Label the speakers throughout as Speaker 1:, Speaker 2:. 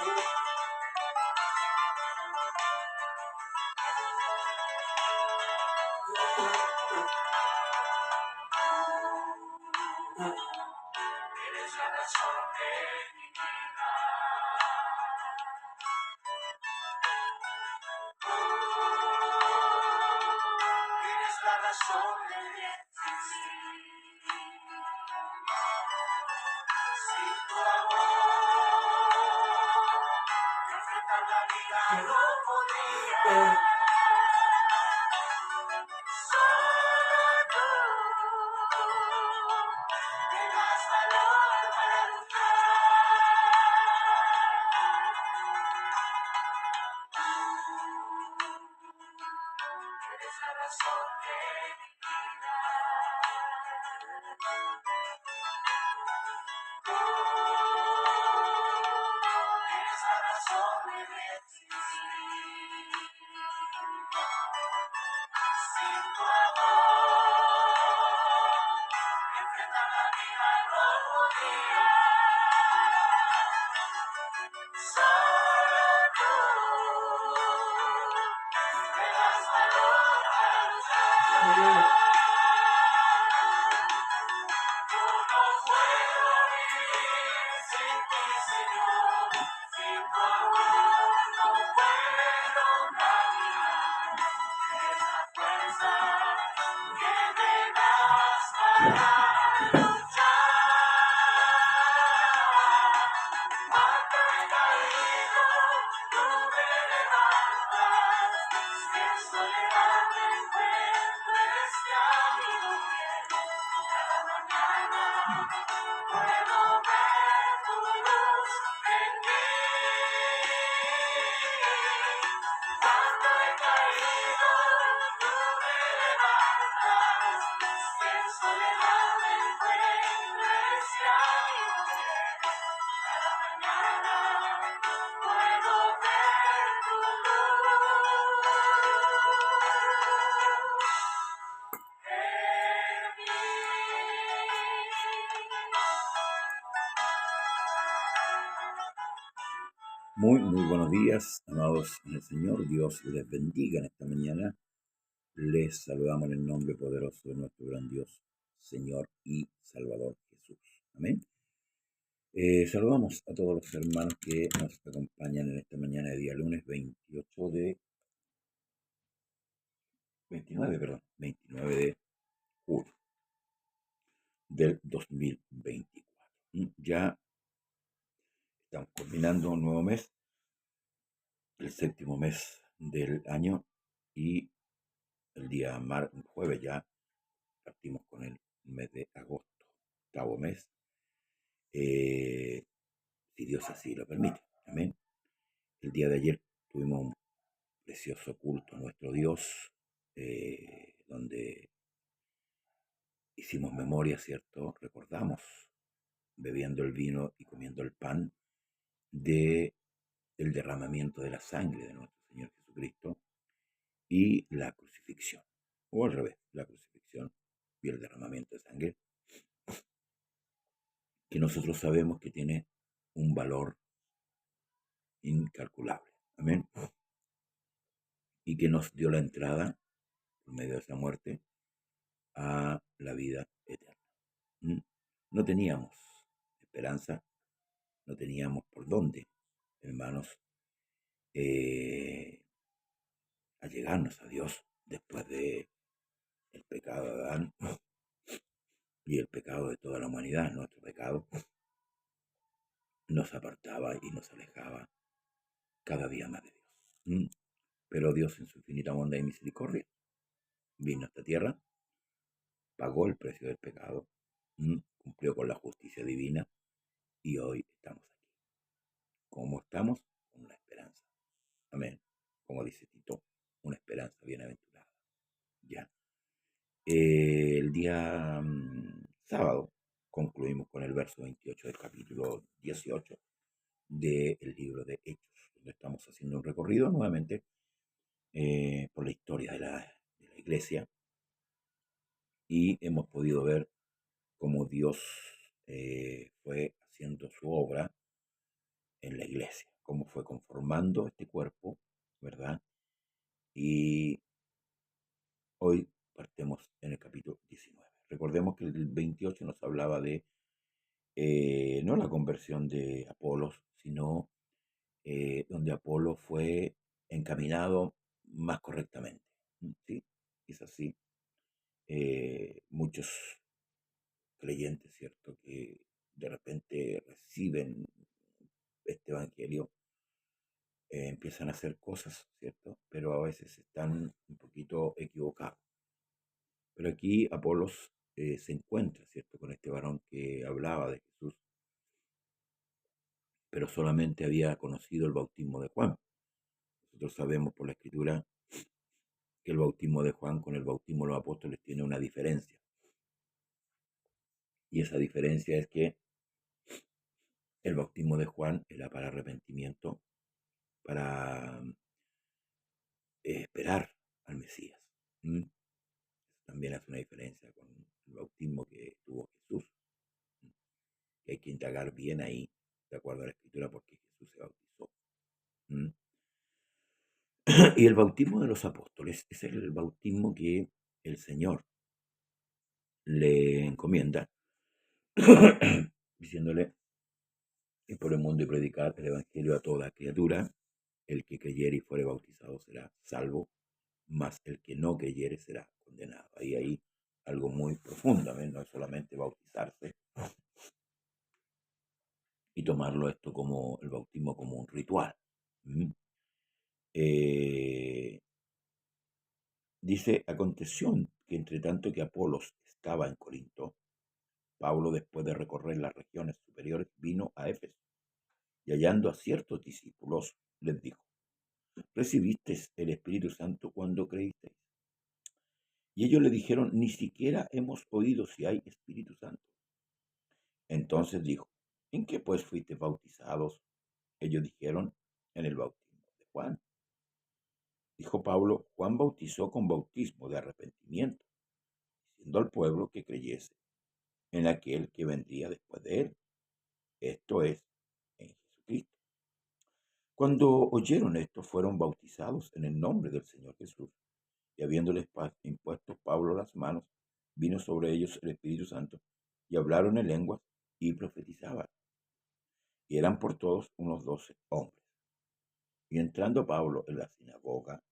Speaker 1: Eres la razón de mi vida. Eres la razón de mi existir. Sin tu amor, enfrentar la vida no podría. Solo tú me das valor para luchar. Eres la razón de mi vida. Eres la razón de mi existir. Sin tu amor, enfrentar la vida no podía. Solo tú me das valor para luchar. Yo no puedo vivir sin ti, Señor. Sin tu amor no puedo caminar. Es la fuerza que me das para luchar. Cuando he caído, tú me levantas. Si en soledad me encuentro, eres mi amigo fiel. Cada mañana puedo ver tu luz en mí. Cuando he caído, tú me levantas. Si en soledad me encuentro, eres mi amigo fiel. Cada mañana puedo ver tu luz en mí.
Speaker 2: Muy buenos días, amados en el Señor. Dios les bendiga en esta mañana. Les saludamos en el nombre poderoso de nuestro gran Dios, Señor y Salvador Jesús. Amén. Saludamos a todos los hermanos que nos acompañan en esta mañana de día lunes 29 de julio del 2024. Ya estamos culminando un nuevo mes, el séptimo mes del año, y el día jueves ya partimos con el mes de agosto, octavo mes, si Dios así lo permite. Amén. El día de ayer tuvimos un precioso culto a nuestro Dios, donde hicimos memoria, ¿cierto? Recordamos, bebiendo el vino y comiendo el pan, de el derramamiento de la sangre de nuestro Señor Jesucristo y la crucifixión, o al revés, la crucifixión y el derramamiento de sangre, que nosotros sabemos que tiene un valor incalculable. Amén. Y que nos dio la entrada, por medio de esa muerte, a la vida eterna. No teníamos esperanza, no teníamos por dónde, hermanos, allegarnos a Dios después de el pecado de Adán y el pecado de toda la humanidad. Nuestro pecado nos apartaba y nos alejaba cada día más de Dios. Pero Dios, en su infinita bondad y misericordia, vino a esta tierra, pagó el precio del pecado, cumplió con la justicia divina, y hoy estamos aquí. ¿Cómo estamos? Con una esperanza. Amén. Como dice Tito, una esperanza bienaventurada. Ya. El día sábado concluimos con el verso 28 del capítulo 18 del libro de Hechos, donde estamos haciendo un recorrido nuevamente por la historia de la iglesia, y hemos podido ver cómo Dios fue haciendo su obra en la iglesia, cómo fue conformando este cuerpo, ¿verdad? Y hoy partemos en el capítulo 19. Recordemos que el 28 nos hablaba de no la conversión de Apolos, sino donde Apolo fue encaminado más correctamente. ¿Sí? Es así. Muchos creyentes, ¿cierto?, que de repente reciben este evangelio, empiezan a hacer cosas, ¿cierto? Pero a veces están un poquito equivocados. Pero aquí Apolos se encuentra, ¿cierto?, con este varón que hablaba de Jesús, pero solamente había conocido el bautismo de Juan. Nosotros sabemos por la Escritura que el bautismo de Juan con el bautismo de los apóstoles tiene una diferencia. Y esa diferencia es que el bautismo de Juan era para arrepentimiento, para esperar al Mesías. ¿Mm? También hace una diferencia con el bautismo que tuvo Jesús. Que hay que indagar bien ahí, de acuerdo a la Escritura, porque Jesús se bautizó. ¿Mm? Y el bautismo de los apóstoles es el bautismo que el Señor le encomienda, diciéndole: y por el mundo y predicar el Evangelio a toda criatura. El que creyere y fuere bautizado será salvo, mas el que no creyere será condenado. Ahí hay algo muy profundo, ¿ves? No es solamente bautizarse y tomarlo esto como el bautismo como un ritual. ¿Mm? Dice: aconteció que entre tanto que Apolos estaba en Corinto, Pablo, después de recorrer las regiones superiores, vino a Éfeso, y hallando a ciertos discípulos, les dijo: ¿recibisteis el Espíritu Santo cuando creísteis? Y ellos le dijeron: ni siquiera hemos oído si hay Espíritu Santo. Entonces dijo: ¿en qué pues fuisteis bautizados? Ellos dijeron: en el bautismo de Juan. Dijo Pablo: Juan bautizó con bautismo de arrepentimiento, diciendo al pueblo que creyese en aquel que vendría después de él, esto es, en Jesucristo. Cuando oyeron esto, fueron bautizados en el nombre del Señor Jesús. Y habiéndoles impuesto Pablo las manos, vino sobre ellos el Espíritu Santo, y hablaron en lenguas y profetizaban. Y eran por todos unos 12 hombres. Y entrando Pablo en la sinagoga,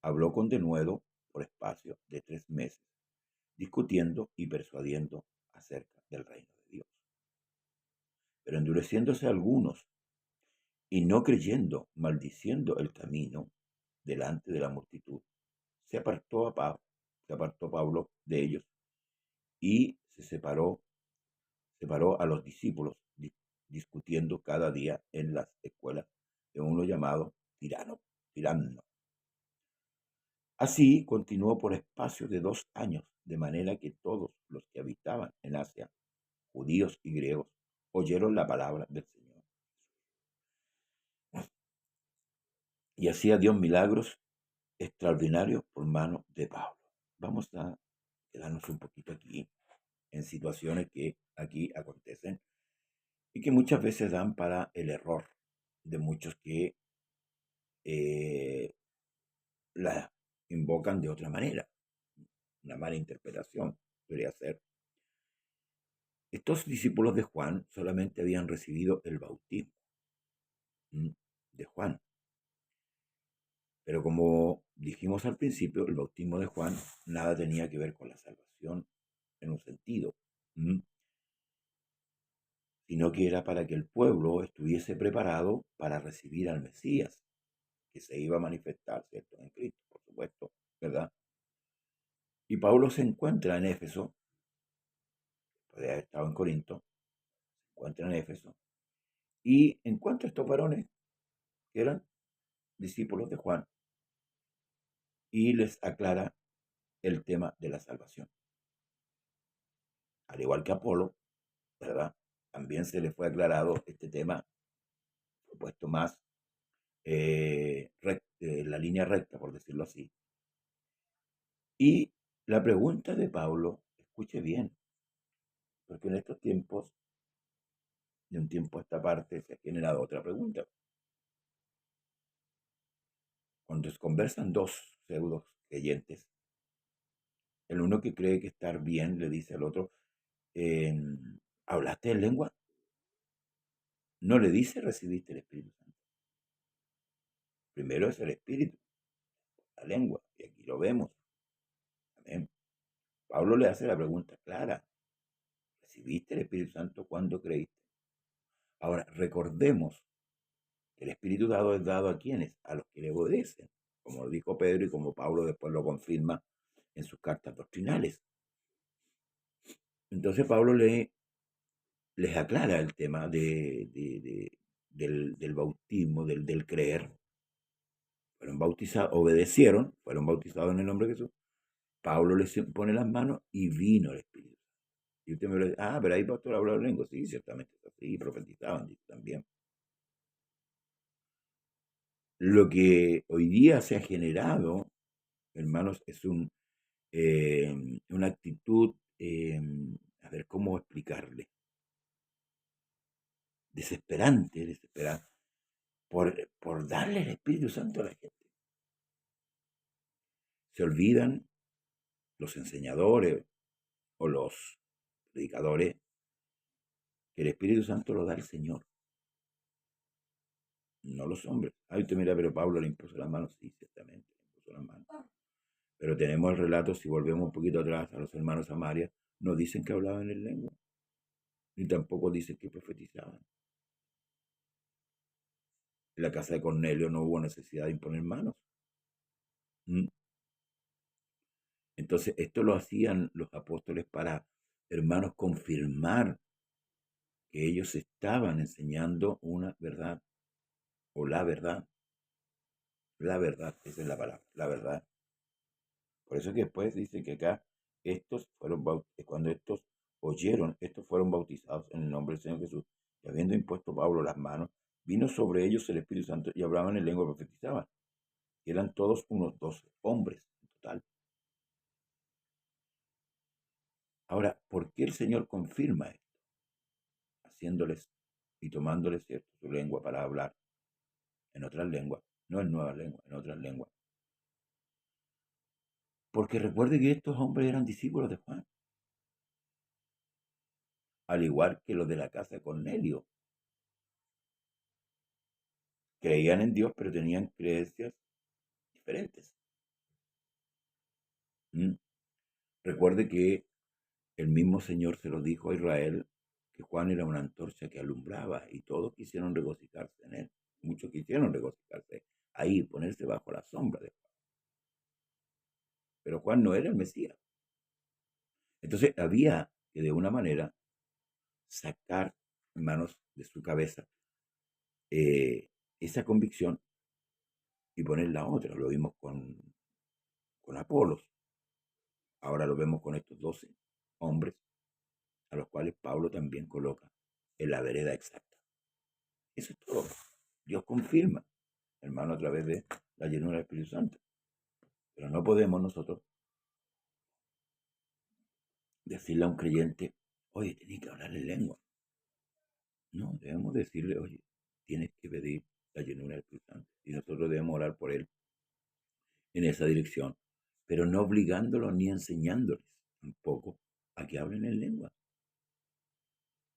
Speaker 2: habló con denuedo por espacio de 3 meses, discutiendo y persuadiendo acerca del reino de Dios. Pero endureciéndose algunos y no creyendo, maldiciendo el camino delante de la multitud, se apartó Pablo de ellos y separó a los discípulos, discutiendo cada día en las escuelas de uno llamado Tiranno. Así continuó por espacio de 2 años, de manera que todos los que habitaban en Asia, judíos y griegos, oyeron la palabra del Señor. Y hacía Dios milagros extraordinarios por mano de Pablo. Vamos a quedarnos un poquito aquí en situaciones que aquí acontecen y que muchas veces dan para el error de muchos que la invocan de otra manera. Una mala interpretación podría ser. Estos discípulos de Juan solamente habían recibido el bautismo de Juan. Pero como dijimos al principio, el bautismo de Juan nada tenía que ver con la salvación en un sentido, sino que era para que el pueblo estuviese preparado para recibir al Mesías, que se iba a manifestar, ¿cierto?, en Cristo, por supuesto, ¿verdad? Y Pablo se encuentra en Éfeso, después de haber estado en Corinto, se encuentra en Éfeso, y encuentra a estos varones que eran discípulos de Juan, y les aclara el tema de la salvación. Al igual que Apolo, ¿verdad? También se le fue aclarado este tema, fue puesto más la línea recta, por decirlo así. Y la pregunta de Pablo, escuche bien, porque en estos tiempos de un tiempo a esta parte se ha generado otra pregunta. Cuando se conversan dos pseudos creyentes, el uno que cree que estar bien le dice al otro, ¿hablaste en lengua? No le dice recibiste el Espíritu Santo. Primero es el Espíritu, la lengua, y aquí lo vemos. Amén. Pablo le hace la pregunta clara, ¿recibiste el Espíritu Santo cuando creíste? Ahora, recordemos que el Espíritu dado es dado a quienes, a los que le obedecen, como lo dijo Pedro y como Pablo después lo confirma en sus cartas doctrinales. Entonces Pablo les aclara el tema del bautismo, del creer. Fueron bautizados, obedecieron, fueron bautizados en el nombre de Jesús. Pablo les pone las manos y vino el Espíritu. Y usted me lo dice, pero ahí pastor habló en lengua. Sí, ciertamente es así, profetizaban también. Lo que hoy día se ha generado, hermanos, es una actitud, a ver cómo explicarle, desesperante, por darle el Espíritu Santo a la gente. Se olvidan los enseñadores o los predicadores que el Espíritu Santo lo da el Señor, no los hombres. Usted mira, pero Pablo le impuso las manos. Sí, ciertamente, le impuso las manos. Pero tenemos el relato, si volvemos un poquito atrás a los hermanos Samaria, no dicen que hablaban en lengua, ni tampoco dicen que profetizaban. En la casa de Cornelio no hubo necesidad de imponer manos. Entonces, esto lo hacían los apóstoles para, hermanos, confirmar que ellos estaban enseñando una verdad, o la verdad. La verdad, esa es la palabra, la verdad. Por eso que después dice que acá, cuando estos oyeron, estos fueron bautizados en el nombre del Señor Jesús, y habiendo impuesto Pablo las manos, vino sobre ellos el Espíritu Santo y hablaban en lengua y profetizaban. Y eran todos unos 12 hombres en total. Ahora, ¿por qué el Señor confirma esto? Haciéndoles y tomándoles, ¿cierto?, su lengua para hablar en otras lenguas, no en nuevas lenguas, en otras lenguas. Porque recuerde que estos hombres eran discípulos de Juan, al igual que los de la casa de Cornelio. Creían en Dios, pero tenían creencias diferentes. Recuerde que el mismo Señor se lo dijo a Israel, que Juan era una antorcha que alumbraba, y todos quisieron regocijarse en él. Muchos quisieron regocijarse ahí, ponerse bajo la sombra de Juan. Pero Juan no era el Mesías. Entonces había que de una manera sacar, hermanos, de su cabeza esa convicción y poner la otra. Lo vimos con Apolos. Ahora lo vemos con estos 12 hombres, a los cuales Pablo también coloca en la vereda exacta. Eso es todo. Dios confirma, hermano, a través de la llenura del Espíritu Santo. Pero no podemos nosotros decirle a un creyente, oye, tienes que hablar en lengua. No, debemos decirle, oye, tienes que pedir la llenura del Espíritu Santo. Y nosotros debemos orar por él en esa dirección, pero no obligándolos ni enseñándoles tampoco a que hablen en lengua.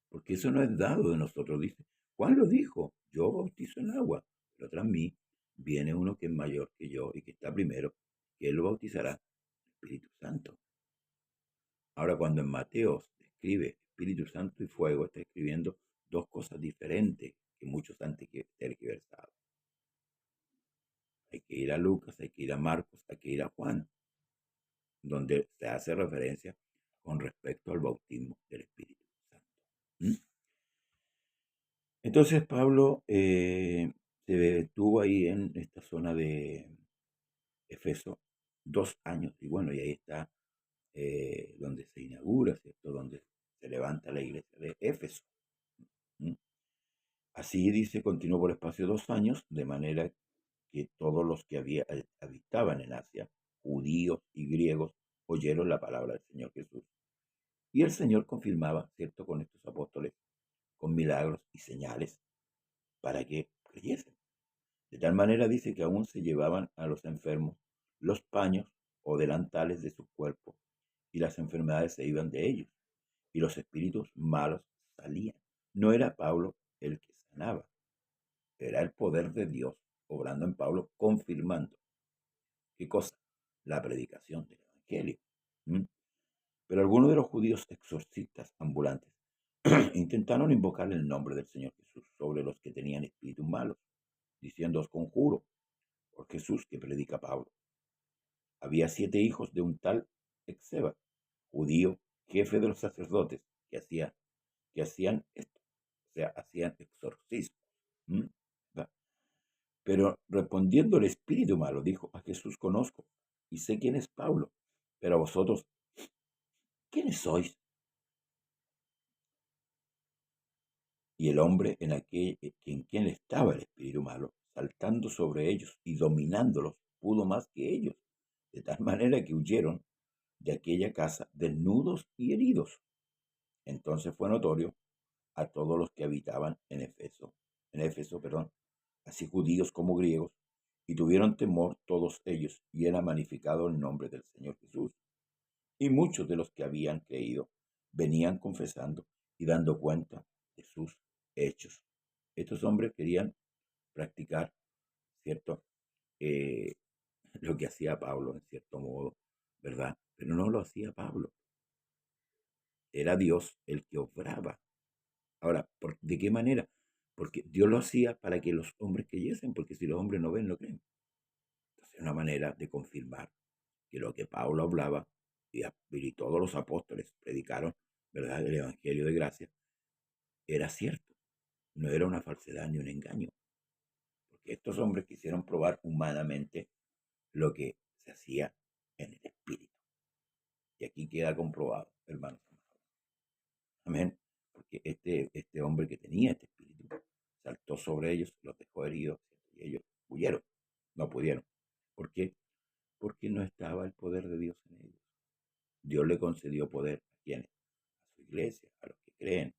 Speaker 2: Porque eso no es dado de nosotros, dice. Juan lo dijo, yo bautizo en agua, pero tras mí viene uno que es mayor que yo y que está primero, que él lo bautizará el Espíritu Santo. Ahora, cuando en Mateo escribe Espíritu Santo y fuego, está escribiendo dos cosas diferentes que muchos han tergiversado. Hay que ir a Lucas, hay que ir a Marcos, hay que ir a Juan, donde se hace referencia con respecto al bautismo del Espíritu Santo. Entonces Pablo se detuvo ahí en esta zona de Efeso 2 años, y bueno, y ahí está donde se inaugura, ¿cierto?, donde se levanta la iglesia de Éfeso. Así dice, continuó por espacio de 2 años, de manera que todos los que habitaban en Asia, judíos y griegos, oyeron la palabra del Señor Jesús. Y el Señor confirmaba, ¿cierto?, con estos apóstoles con milagros y señales para que creyesen. De tal manera dice que aún se llevaban a los enfermos los paños o delantales de su cuerpo y las enfermedades se iban de ellos y los espíritus malos salían. No era Pablo el que sanaba, era el poder de Dios obrando en Pablo, confirmando. ¿Qué cosa? La predicación del Evangelio. ¿Mm? Pero algunos de los judíos exorcistas ambulantes intentaron invocar el nombre del Señor Jesús sobre los que tenían espíritus malos, diciendo: os conjuro por Jesús que predica Pablo. Había 7 hijos de un tal Exeba, judío, jefe de los sacerdotes, que hacían esto, o sea, hacían exorcismos. ¿Mm? Pero respondiendo el espíritu malo, dijo: a Jesús conozco y sé quién es Pablo, pero a vosotros, ¿quiénes sois? Y el hombre en quien estaba el espíritu malo, saltando sobre ellos y dominándolos, pudo más que ellos, de tal manera que huyeron de aquella casa desnudos y heridos. Entonces fue notorio a todos los que habitaban en Éfeso, así judíos como griegos, y tuvieron temor todos ellos, y era magnificado el nombre del Señor Jesús. Y muchos de los que habían creído venían confesando y dando cuenta de sus hechos. Estos hombres querían practicar, ¿cierto? Eh, lo que hacía Pablo, en cierto modo, ¿verdad? Pero no lo hacía Pablo. Era Dios el que obraba. Ahora, ¿de qué manera? Porque Dios lo hacía para que los hombres creyesen, porque si los hombres no ven, no creen. Entonces, es una manera de confirmar que lo que Pablo hablaba y todos los apóstoles predicaron, ¿verdad? El Evangelio de gracia, era cierto. No era una falsedad ni un engaño. Porque estos hombres quisieron probar humanamente lo que se hacía en el Espíritu. Y aquí queda comprobado, hermanos amados. Amén. Porque este hombre que tenía este espíritu saltó sobre ellos, los dejó heridos, y ellos huyeron. No pudieron. ¿Por qué? Porque no estaba el poder de Dios en ellos. Dios le concedió poder a quienes, a su iglesia, a los que creen.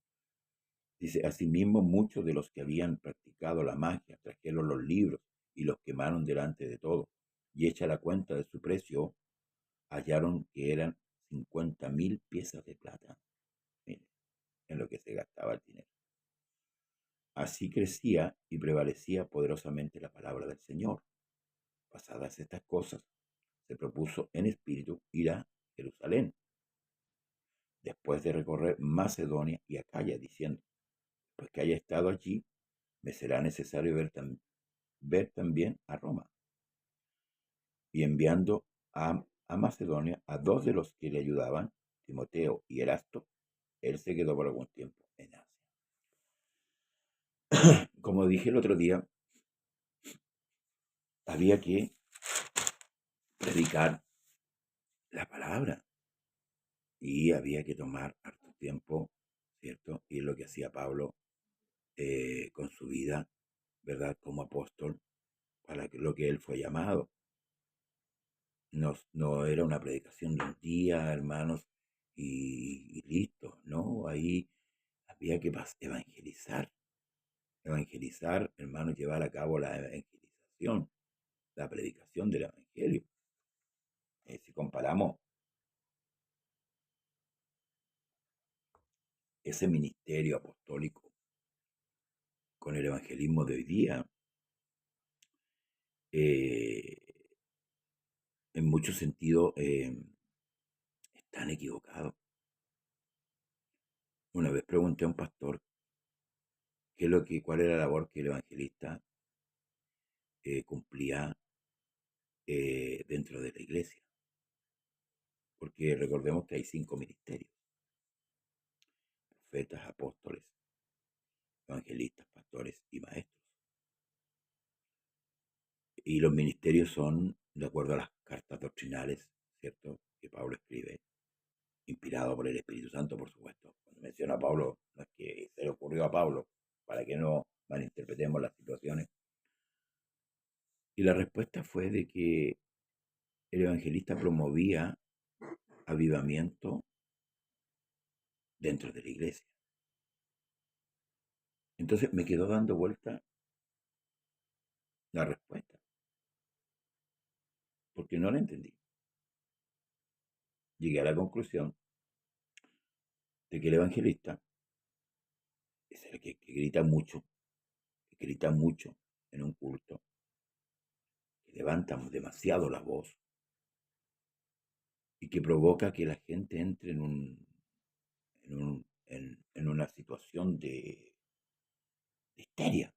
Speaker 2: Dice: asimismo, muchos de los que habían practicado la magia trajeron los libros y los quemaron delante de todos. Y hecha la cuenta de su precio, hallaron que eran 50,000 piezas de plata. Miren, en lo que se gastaba el dinero. Así crecía y prevalecía poderosamente la palabra del Señor. Pasadas estas cosas, se propuso en espíritu ir a Jerusalén, después de recorrer Macedonia y Acaya, diciendo: pues que haya estado allí, me será necesario ver también a Roma. Y enviando a Macedonia a 2 de los que le ayudaban, Timoteo y Erasto, él se quedó por algún tiempo en Asia. Como dije el otro día, había que predicar la palabra y había que tomar harto tiempo, ¿cierto? Y es lo que hacía Pablo con su vida, ¿verdad? Como apóstol, para lo que él fue llamado. No era una predicación de un día, hermanos, y listo, ¿no? Ahí había que evangelizar, hermanos, llevar a cabo la evangelización, la predicación del evangelio. Si comparamos ese ministerio apostólico con el evangelismo de hoy día, en muchos sentidos están equivocados. Una vez pregunté a un pastor cuál era la labor que el evangelista cumplía dentro de la iglesia. Porque recordemos que hay 5 ministerios: profetas, apóstoles, evangelistas, pastores y maestros. Y los ministerios son de acuerdo a las cartas doctrinales, ¿cierto?, que Pablo escribe, inspirado por el Espíritu Santo, por supuesto. Cuando menciona a Pablo, no es que se le ocurrió a Pablo, para que no malinterpretemos las situaciones. Y la respuesta fue de que el evangelista promovía avivamiento dentro de la iglesia. Entonces me quedó dando vuelta la respuesta, porque no la entendí. Llegué a la conclusión de que el evangelista es el que grita mucho en un culto, que levanta demasiado la voz y que provoca que la gente entre en una situación de histeria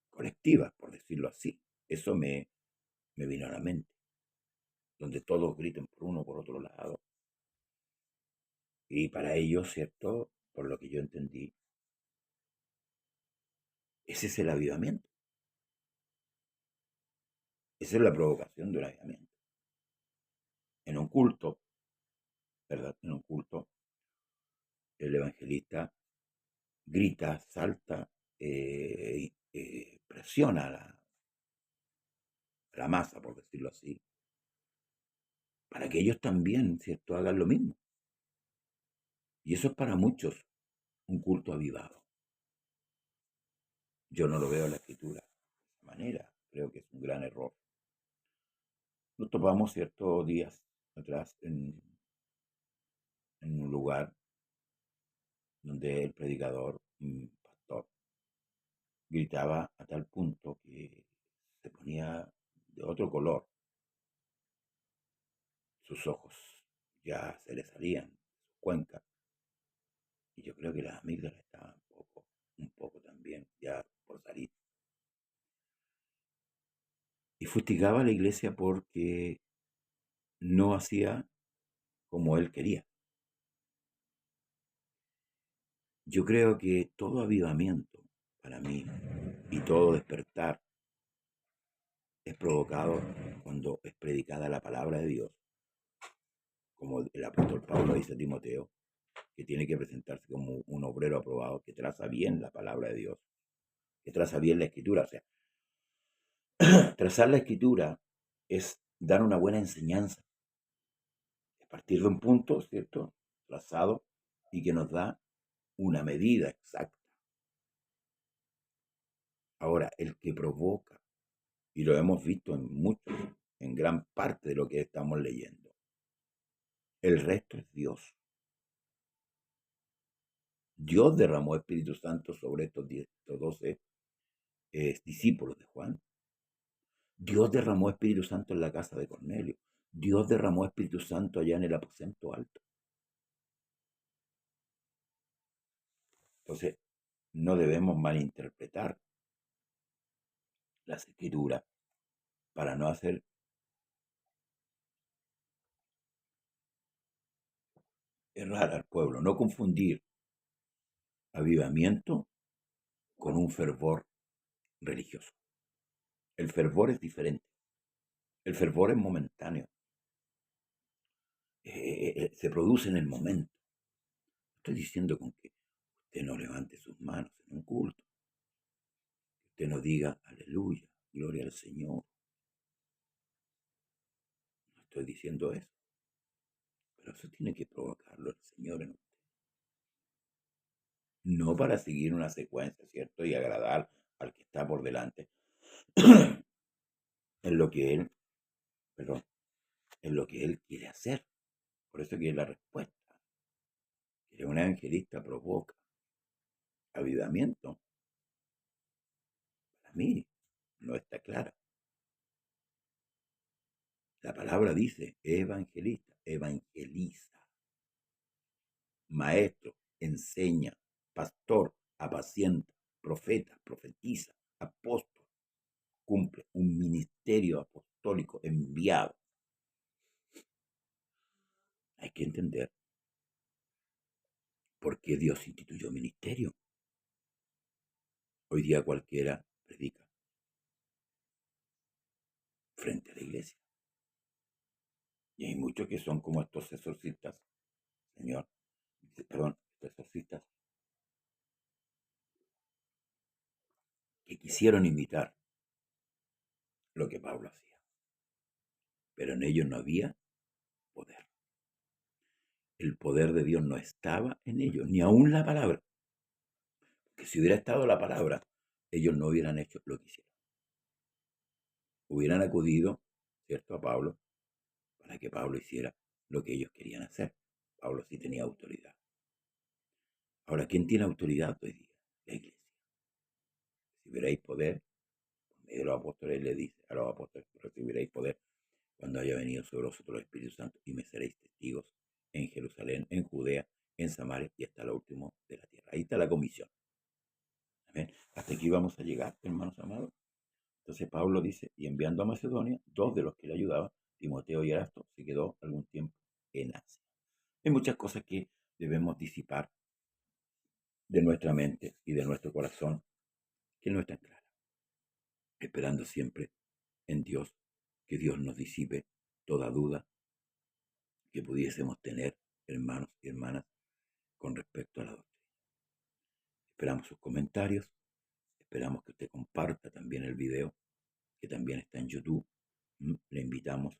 Speaker 2: colectiva, por decirlo así. Eso me vino a la mente, donde todos griten por uno por otro lado. Y para ellos, ¿cierto? Por lo que yo entendí, ese es el avivamiento. Esa es la provocación de un avivamiento. En un culto, ¿verdad? En un culto, el evangelista grita, salta, presiona a la masa, por decirlo así, para que ellos también, ¿cierto?, hagan lo mismo. Y eso es para muchos un culto avivado. Yo no lo veo en la escritura de esa manera. Creo que es un gran error. Nos topamos ciertos días atrás en un lugar donde el predicador, un pastor, gritaba a tal punto que se ponía de otro color. Sus ojos ya se le salían, sus cuencas. Y yo creo que las amígdalas estaban un poco también ya por salir. Y fustigaba a la iglesia porque no hacía como él quería. Yo creo que todo avivamiento, para mí, y todo despertar, es provocado cuando es predicada la palabra de Dios, como el apóstol Pablo dice a Timoteo, que tiene que presentarse como un obrero aprobado, que traza bien la palabra de Dios, que traza bien la escritura. O sea, trazar la escritura es dar una buena enseñanza, es partir de un punto, ¿cierto?, trazado y que nos da una medida exacta. Ahora, el que provoca, y lo hemos visto en gran parte de lo que estamos leyendo, el resto es Dios. Dios derramó Espíritu Santo sobre estos 12 discípulos de Juan. Dios derramó Espíritu Santo en la casa de Cornelio. Dios derramó Espíritu Santo allá en el aposento alto. Entonces, no debemos malinterpretar las escrituras para no hacer errar al pueblo, no confundir avivamiento con un fervor religioso. El fervor es diferente. El fervor es momentáneo. Se produce en el momento. Estoy diciendo con que usted no levante sus manos en un culto. Que usted no diga aleluya, gloria al Señor. No estoy diciendo eso. Pero eso tiene que provocarlo el Señor en usted. No para seguir una secuencia, ¿cierto? Y agradar al que está por delante. en lo que él, perdón, en lo que él quiere hacer. Por eso que es la respuesta. Que un evangelista provoca avivamiento. Para mí no está clara. La palabra dice evangelista, evangeliza, maestro, enseña, pastor, apacienta, profeta, profetiza, apóstol, cumple un ministerio apostólico enviado. Hay que entender por qué Dios instituyó ministerio. Hoy día cualquiera predica frente a la iglesia. Y hay muchos que son como estos exorcistas, Señor, perdón, estos exorcistas que quisieron imitar lo que Pablo hacía. Pero en ellos no había poder. El poder de Dios no estaba en ellos, ni aún la palabra. que si hubiera estado la palabra, ellos no hubieran hecho lo que hicieron. Hubieran acudido, ¿cierto?, a Pablo para que Pablo hiciera lo que ellos querían hacer. Pablo sí tenía autoridad. Ahora, ¿quién tiene autoridad hoy día? La iglesia. Si veréis poder, por medio de los apóstoles le dice a los apóstoles, recibiréis poder cuando haya venido sobre vosotros el Espíritu Santo y me seréis testigos en Jerusalén, en Judea, en Samaria y hasta lo último de la tierra. Ahí está la comisión. Amén. Hasta aquí vamos a llegar, hermanos amados. Entonces Pablo dice, y enviando a Macedonia, 2 de los que le ayudaban, Timoteo y Erasto, se quedó algún tiempo en Asia. Hay muchas cosas que debemos disipar de nuestra mente y de nuestro corazón, que no están claras, esperando siempre en Dios, que Dios nos disipe toda duda que pudiésemos tener, hermanos y hermanas, con respecto a la doctrina. Esperamos sus comentarios, esperamos que usted comparta también el video, que también está en YouTube. Le invitamos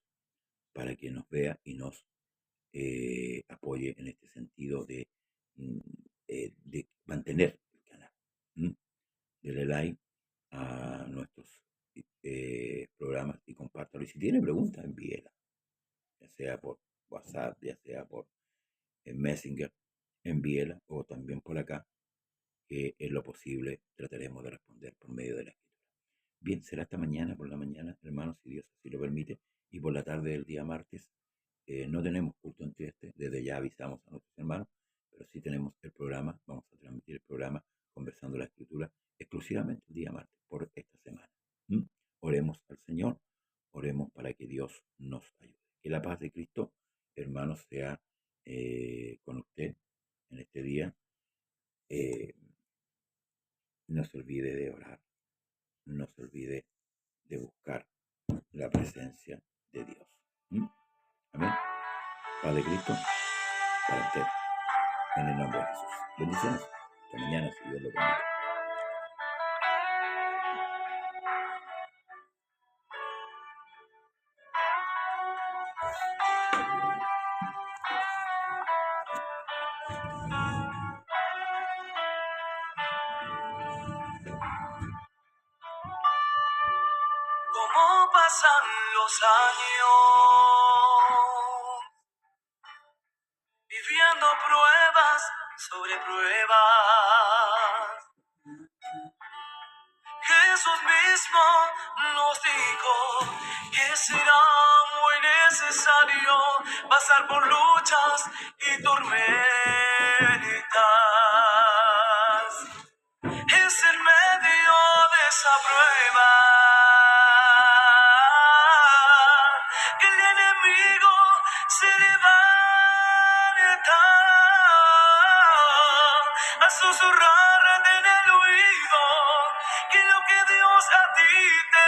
Speaker 2: para que nos vea y nos apoye en este sentido de mantener el canal. Dele like a nuestros programas y compártalo. Y si tiene preguntas, envíela, ya sea por WhatsApp, ya sea por Messenger, envíela, o también por acá, que en lo posible trataremos de responder por medio de la escritura. Bien, será hasta mañana por la mañana, hermanos, si Dios así lo permite, y por la tarde del día martes. No tenemos culto en Trieste, desde ya avisamos a nuestros hermanos, pero sí tenemos el programa, vamos a transmitir el programa Conversando la Escritura exclusivamente el día martes por esta semana. Oremos al Señor, oremos para que Dios nos ayude. Que la paz de Cristo, hermanos, sea con usted en este día. No se olvide de orar, no se olvide de buscar la presencia de Dios. Amén. Paz de Cristo para usted, en el nombre de Jesús. Bendiciones. Hasta mañana, si Dios lo permite.
Speaker 1: Cómo pasan los años, viviendo pruebas sobre pruebas. Jesús mismo nos dijo que será muy necesario pasar por luchas y tormentas. Es en medio de esa prueba que el enemigo se levanta a susurrarte en el oído que lo que Dios a ti te